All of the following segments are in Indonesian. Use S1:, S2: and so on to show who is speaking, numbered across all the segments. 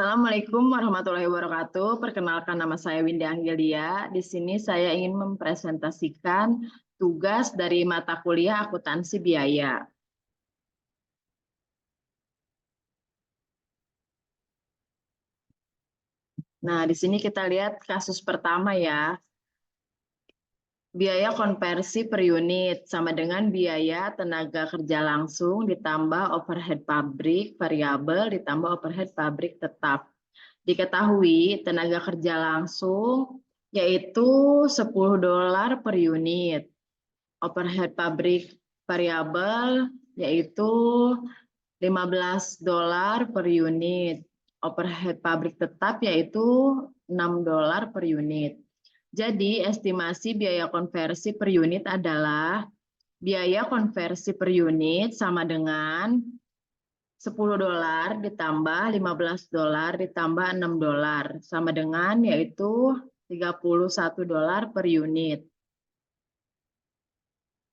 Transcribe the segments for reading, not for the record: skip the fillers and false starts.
S1: Assalamualaikum warahmatullahi wabarakatuh. Perkenalkan, nama saya Windy Anggelia. Di sini saya ingin mempresentasikan tugas dari mata kuliah akuntansi biaya. Nah, di sini kita lihat kasus pertama ya. Biaya konversi per unit sama dengan biaya tenaga kerja langsung ditambah overhead pabrik variabel ditambah overhead pabrik tetap. Diketahui tenaga kerja langsung yaitu $10 per unit. Overhead pabrik variabel yaitu $15 per unit. Overhead pabrik tetap yaitu $6 per unit. Jadi estimasi biaya konversi per unit adalah biaya konversi per unit sama dengan $10 ditambah $15 ditambah $6 sama dengan yaitu $31 per unit.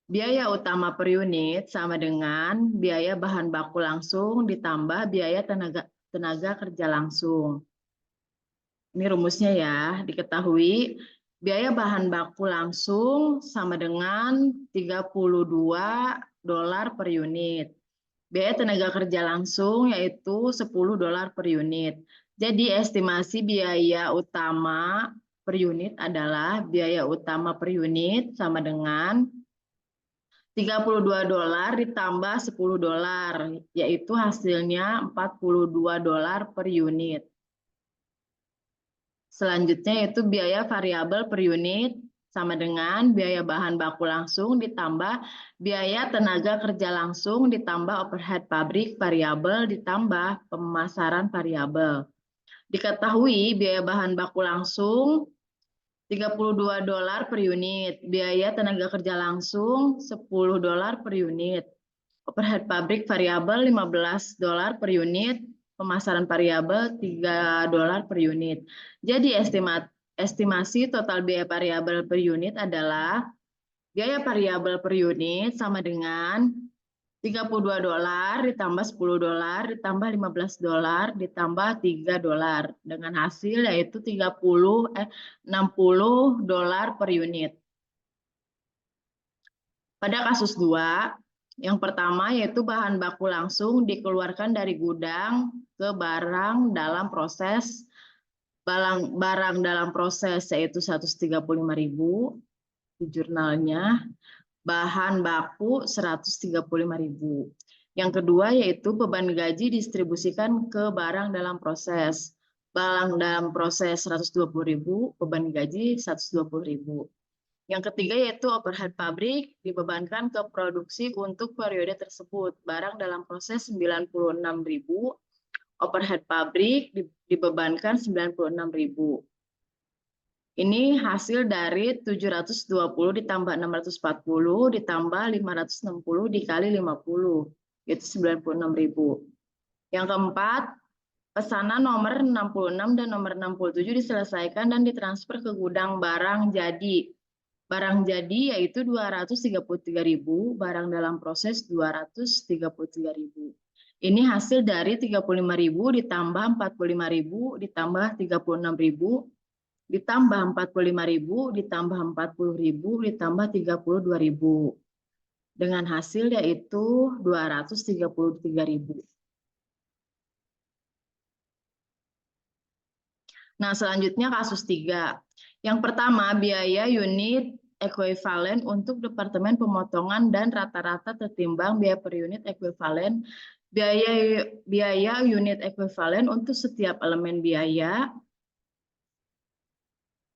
S1: Biaya utama per unit sama dengan biaya bahan baku langsung ditambah biaya tenaga kerja langsung. Ini rumusnya ya, diketahui biaya bahan baku langsung sama dengan $32 per unit. Biaya tenaga kerja langsung yaitu $10 per unit. Jadi estimasi biaya utama per unit adalah biaya utama per unit sama dengan $32 ditambah $10, yaitu hasilnya $42 per unit. Selanjutnya yaitu biaya variabel per unit sama dengan biaya bahan baku langsung ditambah biaya tenaga kerja langsung ditambah overhead pabrik variabel ditambah pemasaran variabel. Diketahui biaya bahan baku langsung $32 per unit, biaya tenaga kerja langsung $10 per unit, overhead pabrik variabel $15 per unit, pemasaran variabel $3 per unit. Jadi estimasi total biaya variabel per unit adalah biaya variabel per unit sama dengan $32 ditambah $10 ditambah $15 ditambah $3 dengan hasil yaitu $60 per unit. Pada kasus 2, yang pertama yaitu bahan baku langsung dikeluarkan dari gudang ke barang dalam proses yaitu 135.000 di jurnalnya, bahan baku 135.000. Yang kedua yaitu beban gaji distribusikan ke barang dalam proses. Barang dalam proses 120.000, beban gaji 120.000. Yang ketiga yaitu overhead pabrik dibebankan ke produksi untuk periode tersebut. Barang dalam proses 96.000, overhead pabrik dibebankan 96.000. Ini hasil dari 720 ditambah 640 ditambah 560 dikali 50, yaitu 96.000. Yang keempat, pesanan nomor 66 dan nomor 67 diselesaikan dan ditransfer ke gudang barang jadi. Barang jadi yaitu 233.000, barang dalam proses 233.000. Ini hasil dari 35.000 ditambah 45.000 ditambah 36.000 ditambah 45.000 ditambah 40.000 ditambah 32.000. Dengan hasil yaitu 233.000. Nah, selanjutnya kasus 3. Yang pertama, biaya unit ekuivalen untuk Departemen Pemotongan dan rata-rata tertimbang biaya per unit ekuivalen. Biaya unit ekuivalen untuk setiap elemen biaya.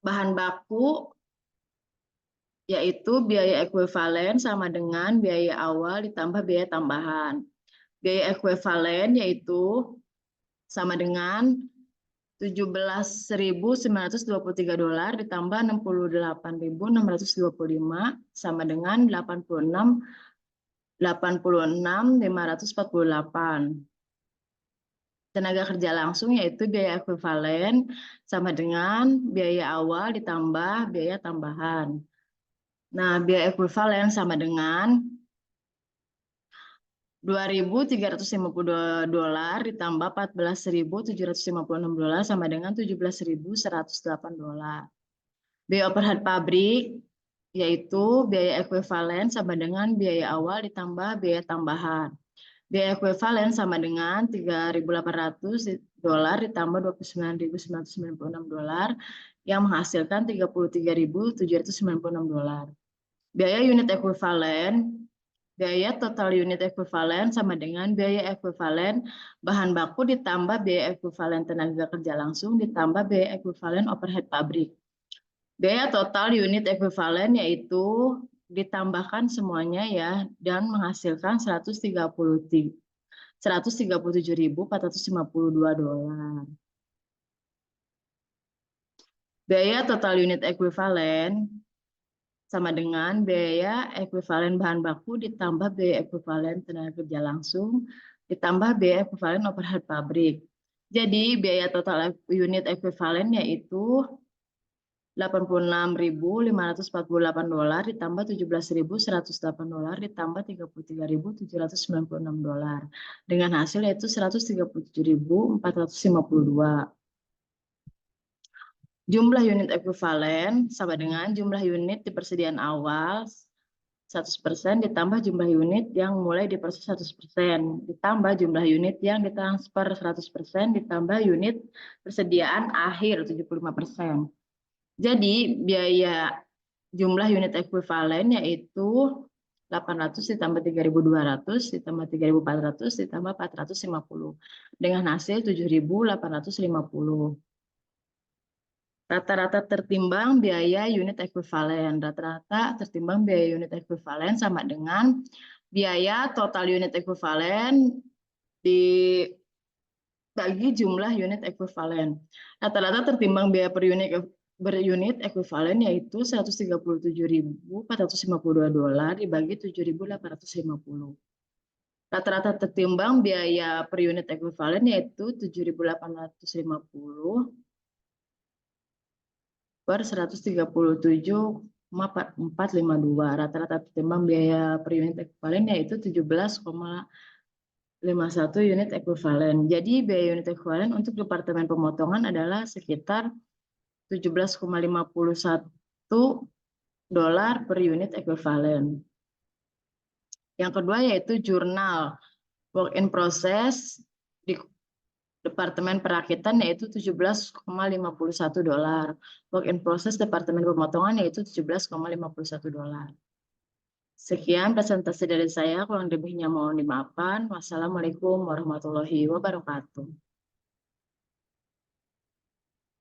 S1: Bahan baku yaitu biaya ekuivalen sama dengan biaya awal ditambah biaya tambahan. Biaya ekuivalen yaitu sama dengan $17.923 ditambah $68.625 sama dengan $86.548. Tenaga kerja langsung yaitu biaya ekuivalen sama dengan biaya awal ditambah biaya tambahan. Nah, biaya ekuivalen sama dengan $2.352 ditambah $14.756 sama dengan $17.108. Biaya overhead pabrik yaitu biaya ekuivalen sama dengan biaya awal ditambah biaya tambahan. Biaya ekuivalen sama dengan $3.800 ditambah $29.996 yang menghasilkan $33.796. Biaya unit ekuivalen, biaya total unit ekuivalen sama dengan biaya ekuivalen bahan baku ditambah biaya ekuivalen tenaga kerja langsung ditambah biaya ekuivalen overhead pabrik. Biaya total unit ekuivalen yaitu ditambahkan semuanya ya dan menghasilkan $137.452. Biaya total unit ekuivalen sama dengan biaya ekuivalen bahan baku ditambah biaya ekuivalen tenaga kerja langsung ditambah biaya ekuivalen overhead pabrik. Jadi biaya total unit ekuivalen yaitu $86.548 ditambah $17.108 ditambah $33.796 dengan hasil yaitu $137.452. Jumlah unit ekuivalen sama dengan jumlah unit di persediaan awal 100% ditambah jumlah unit yang mulai diproses 100% ditambah jumlah unit yang ditransfer 100% ditambah unit persediaan akhir 75%. Jadi biaya jumlah unit ekuivalen yaitu 800 ditambah 3.200 ditambah 3.400 ditambah 450 dengan hasil 7.850. Rata-rata tertimbang biaya unit ekuivalen. Rata-rata tertimbang biaya unit ekuivalen sama dengan biaya total unit ekuivalen dibagi jumlah unit ekuivalen. Rata-rata tertimbang biaya per unit ekuivalen yaitu $137.452 dibagi 7.850. Rata-rata tertimbang biaya per unit ekuivalen yaitu 7.850 per 137,452. Rata-rata tertimbang biaya per unit ekuivalen yaitu 17,51 unit ekuivalen. Jadi biaya unit ekuivalen untuk Departemen Pemotongan adalah sekitar $17,51 per unit ekuivalen. Yang kedua yaitu jurnal work in process di Departemen Perakitan yaitu $17,51. Work in process Departemen Pemotongan yaitu $17,51. Sekian presentasi dari saya, kurang lebihnya mohon dimaafkan. Wassalamualaikum warahmatullahi wabarakatuh.